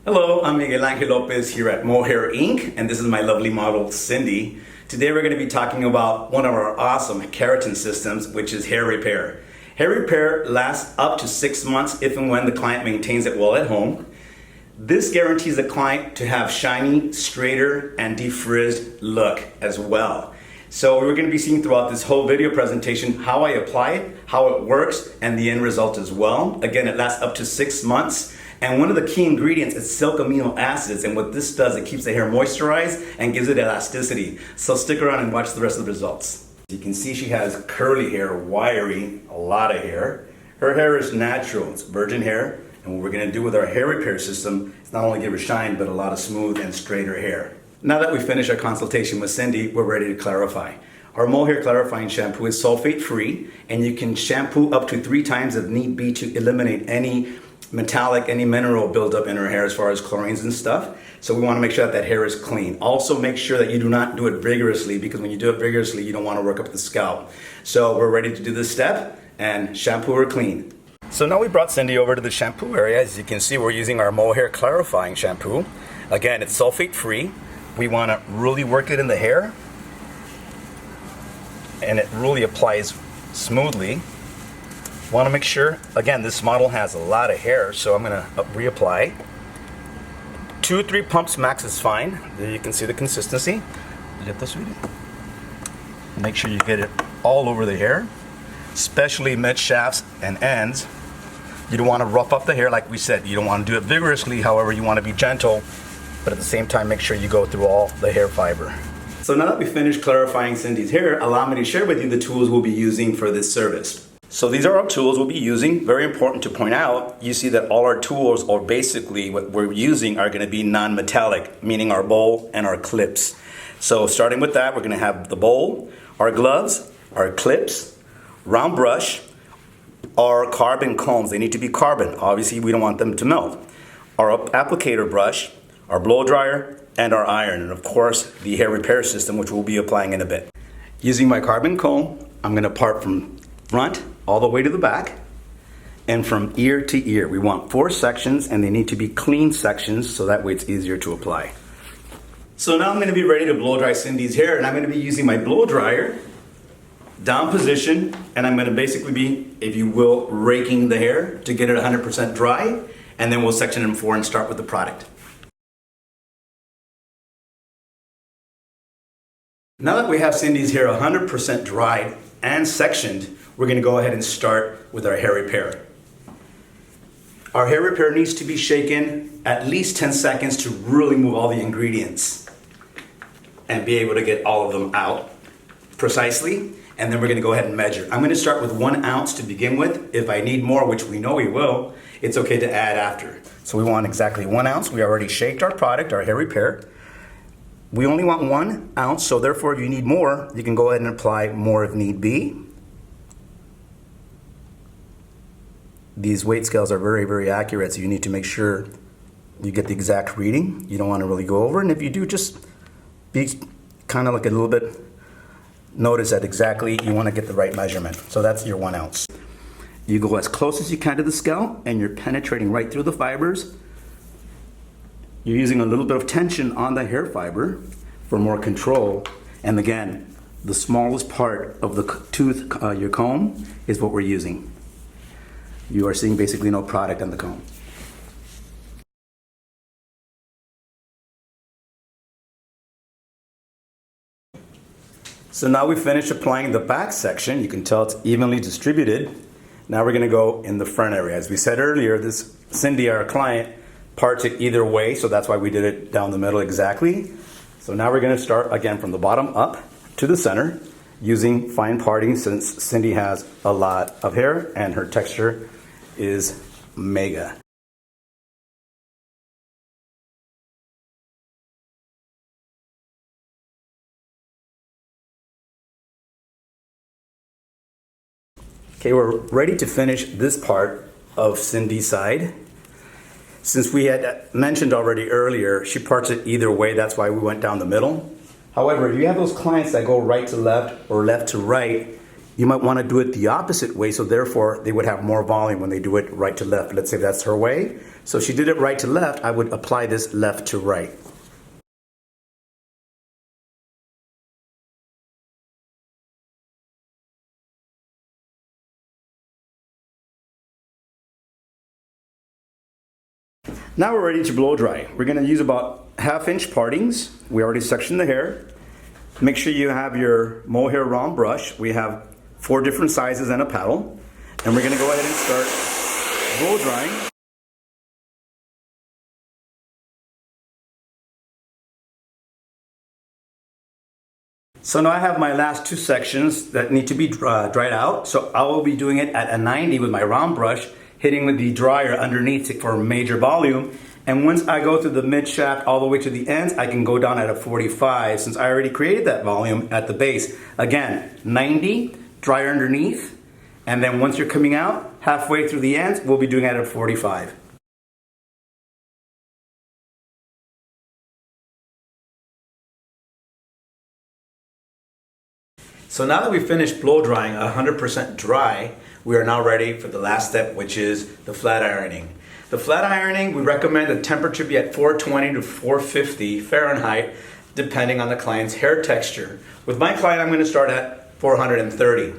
Hello, I'm Miguel Angel Lopez here at Moehair Inc. and this is my lovely model Cindy. Today we're going to be talking about one of our awesome keratin systems, which is hair repair. Hair repair lasts up to 6 months if and when the client maintains it well at home. This guarantees the client to have shiny, straighter, and defrizzed look as well. So we're going to be seeing throughout this whole video presentation how I apply it, how it works, and the end result as well. Again, it lasts up to 6 months. And one of the key ingredients is silk amino acids, and what this does, it keeps the hair moisturized and gives it elasticity. So stick around and watch the rest of the results. You can see she has curly hair, wiry, a lot of hair. Her hair is natural, it's virgin hair, and what we're going to do with our hair repair system is not only give her shine, but a lot of smooth and straighter hair. Now that we finished our consultation with Cindy, we're ready to clarify. Our Moehair clarifying shampoo is sulfate free, and you can shampoo up to 3 times if need be to eliminate any metallic, any mineral buildup in her hair as far as chlorines and stuff. So we want to make sure that that hair is clean. Also make sure that you do not do it vigorously, because when you do it vigorously, you don't want to work up the scalp. So we're ready to do this step and shampoo her clean. So now we brought Cindy over to the shampoo area. As you can see, we're using our Moehair clarifying shampoo. Again, it's sulfate free. We want to really work it in the hair, and it really applies smoothly. Want to make sure, again, this model has a lot of hair, so I'm going to reapply. 2-3 pumps max is fine. There you can see the consistency. Get this reading. Make sure you get it all over the hair, especially mid shafts and ends. You don't want to rough up the hair, like we said. You don't want to do it vigorously. However, you want to be gentle, but at the same time, make sure you go through all the hair fiber. So now that we finished clarifying Cindy's hair, allow me to share with you the tools we'll be using for this service. So these are our tools we'll be using. Very important to point out, you see that all our tools, or basically what we're using, are going to be non-metallic, meaning our bowl and our clips. So starting with that, we're going to have the bowl, our gloves, our clips, round brush, our carbon combs. They need to be carbon. Obviously, we don't want them to melt. Our applicator brush, our blow dryer, and our iron, and of course, the hair repair system, which we'll be applying in a bit. Using my carbon comb, I'm going to part from front all the way to the back, and from ear to ear. We want 4 sections, and they need to be clean sections, so that way it's easier to apply. So now I'm going to be ready to blow dry Cindy's hair, and I'm going to be using my blow dryer, down position, and I'm going to basically be, if you will, raking the hair to get it 100% dry, and then we'll section it in 4 and start with the product. Now that we have Cindy's hair 100% dried and sectioned, we're going to go ahead and start with our hair repair. Our hair repair needs to be shaken at least 10 seconds to really move all the ingredients and be able to get all of them out precisely. And then we're going to go ahead and measure. I'm going to start with 1 ounce to begin with. If I need more, which we know we will, it's okay to add after. So we want exactly 1 ounce. We already shaked our product, our hair repair. We only want 1 ounce, so therefore if you need more, you can go ahead and apply more if need be. These weight scales are very, very accurate, so you need to make sure you get the exact reading. You don't want to really go over, and if you do, just be kind of like a little bit, notice that exactly you want to get the right measurement. So that's your 1 ounce. You go as close as you can to the scalp, and you're penetrating right through the fibers. You're using a little bit of tension on the hair fiber for more control. And again, the smallest part of the tooth, your comb, is what we're using. You are seeing basically no product on the comb. So now we finished applying the back section. You can tell it's evenly distributed. Now we're going to go in the front area. As we said earlier, this Cindy, our client, parts it either way, so that's why we did it down the middle exactly. So now we're going to start again from the bottom up to the center using fine parting, since Cindy has a lot of hair and her texture is mega. Okay, we're ready to finish this part of Cindy's side. Since we had mentioned already earlier, she parts it either way, that's why we went down the middle. However, if you have those clients that go right to left or left to right, You might want to do it the opposite way, so therefore they would have more volume when they do it right to left. Let's say that's her way. So if she did it right to left, I would apply this left to right. Now we're ready to blow dry. We're going to use about 1/2 inch partings. We already sectioned the hair. Make sure you have your mohair round brush. We have 4 different sizes and a paddle. And we're going to go ahead and start blow drying. So now I have my last 2 sections that need to be dried out. So I will be doing it at a 90 with my round brush, hitting with the dryer underneath it for major volume. And once I go through the mid shaft all the way to the ends, I can go down at a 45 since I already created that volume at the base. Again, 90, dryer underneath, and then once you're coming out, halfway through the ends, we'll be doing it at a 45. So now that we've finished blow drying 100% dry, we are now ready for the last step, which is the flat ironing. The flat ironing, we recommend the temperature be at 420 to 450 Fahrenheit, depending on the client's hair texture. With my client, I'm going to start at 430.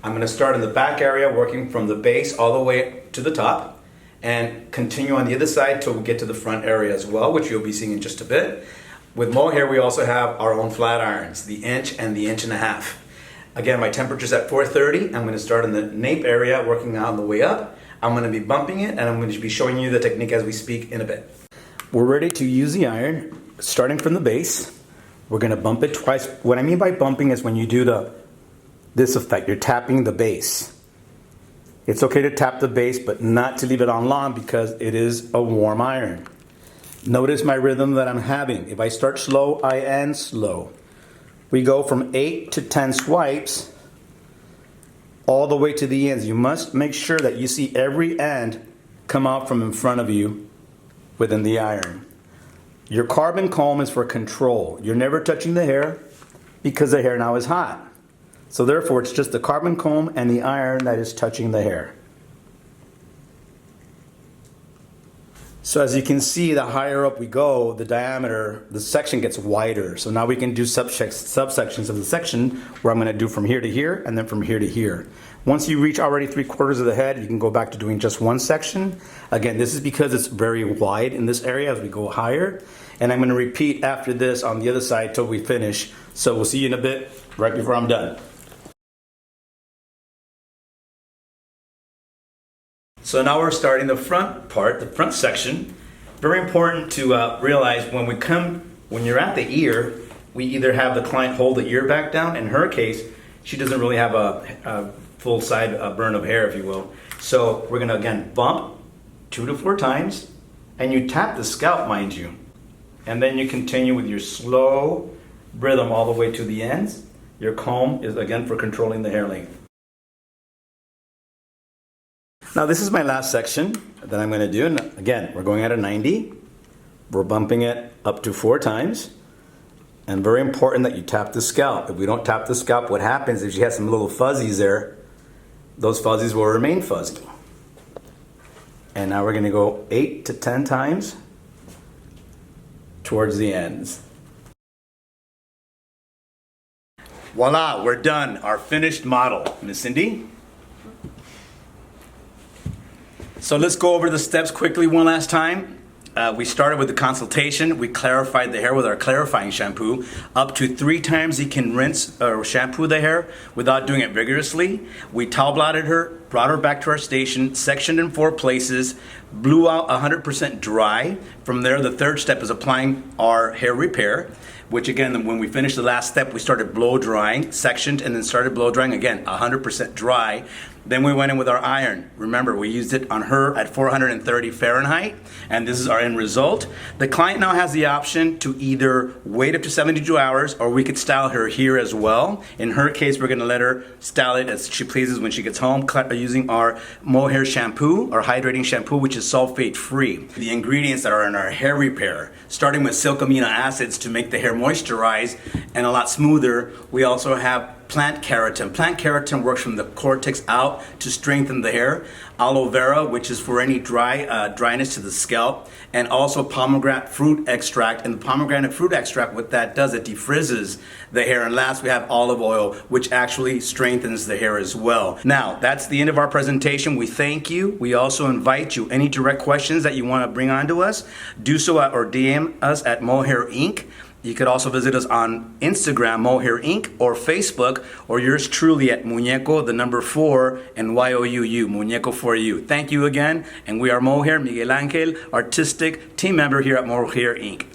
I'm going to start in the back area, working from the base all the way to the top, and continue on the other side till we get to the front area as well, which you'll be seeing in just a bit. With Moehair, we also have our own flat irons, the inch and the 1.5 inch. Again, my temperature's at 430. I'm going to start in the nape area, working on the way up. I'm going to be bumping it, and I'm going to be showing you the technique as we speak in a bit. We're ready to use the iron, starting from the base. We're going to bump it twice. What I mean by bumping is when you do this effect, you're tapping the base. It's okay to tap the base, but not to leave it on long because it is a warm iron. Notice my rhythm that I'm having. If I start slow, I end slow. We go from 8 to 10 swipes all the way to the ends. You must make sure that you see every end come out from in front of you within the iron. Your carbon comb is for control. You're never touching the hair because the hair now is hot. So therefore, it's just the carbon comb and the iron that is touching the hair. So as you can see, the higher up we go, the diameter, the section gets wider. So now we can do subsections of the section where I'm going to do from here to here and then from here to here. Once you reach already 3/4 of the head, you can go back to doing just one section. Again, this is because it's very wide in this area as we go higher. And I'm going to repeat after this on the other side till we finish. So we'll see you in a bit, right before I'm done. So now we're starting the front part, the front section. Very important to realize when you're at the ear, we either have the client hold the ear back down. In her case, she doesn't really have a full side burn of hair, if you will. So we're gonna again bump 2 to 4 times, and you tap the scalp, mind you. And then you continue with your slow rhythm all the way to the ends. Your comb is again for controlling the hair length. Now this is my last section that I'm going to do, and again we're going at a 90. We're bumping it up to 4 times, and very important that you tap the scalp. If we don't tap the scalp, what happens is you have some little fuzzies there. Those fuzzies will remain fuzzy. And now we're going to go 8 to 10 times towards the ends. Voila, we're done. Our finished model. Miss Cindy? So let's go over the steps quickly one last time. We started with the consultation. We clarified the hair with our clarifying shampoo. Up to 3 times you can rinse or shampoo the hair without doing it vigorously. We towel blotted her, brought her back to our station, sectioned in 4 places, blew out 100% dry. From there, the 3rd step is applying our hair repair, which again, when we finished the last step, we started blow drying, sectioned, and then started blow drying again, 100% dry. Then we went in with our iron. Remember, we used it on her at 430 Fahrenheit, and this is our end result. The client now has the option to either wait up to 72 hours, or we could style her here as well. In her case, we're gonna let her style it as she pleases when she gets home, using our Moehair shampoo, our hydrating shampoo, which is sulfate-free. The ingredients that are in our hair repair, starting with silk amino acids to make the hair moisturize and a lot smoother. We also have plant keratin. Plant keratin works from the cortex out to strengthen the hair. Aloe vera, which is for any dryness to the scalp, and also pomegranate fruit extract. And the pomegranate fruit extract, what that does, it defrizzes the hair. And last, we have olive oil, which actually strengthens the hair as well. Now, that's the end of our presentation. We thank you. We also invite you, any direct questions that you want to bring on to us, do so or DM us at Moehair Inc. You could also visit us on Instagram, Moehair Inc., or Facebook, or yours truly at Muñeco, the number 4, and YOUU, Muñeco for you. Thank you again, and we are Moehair, Miguel Angel, artistic team member here at Moehair Inc.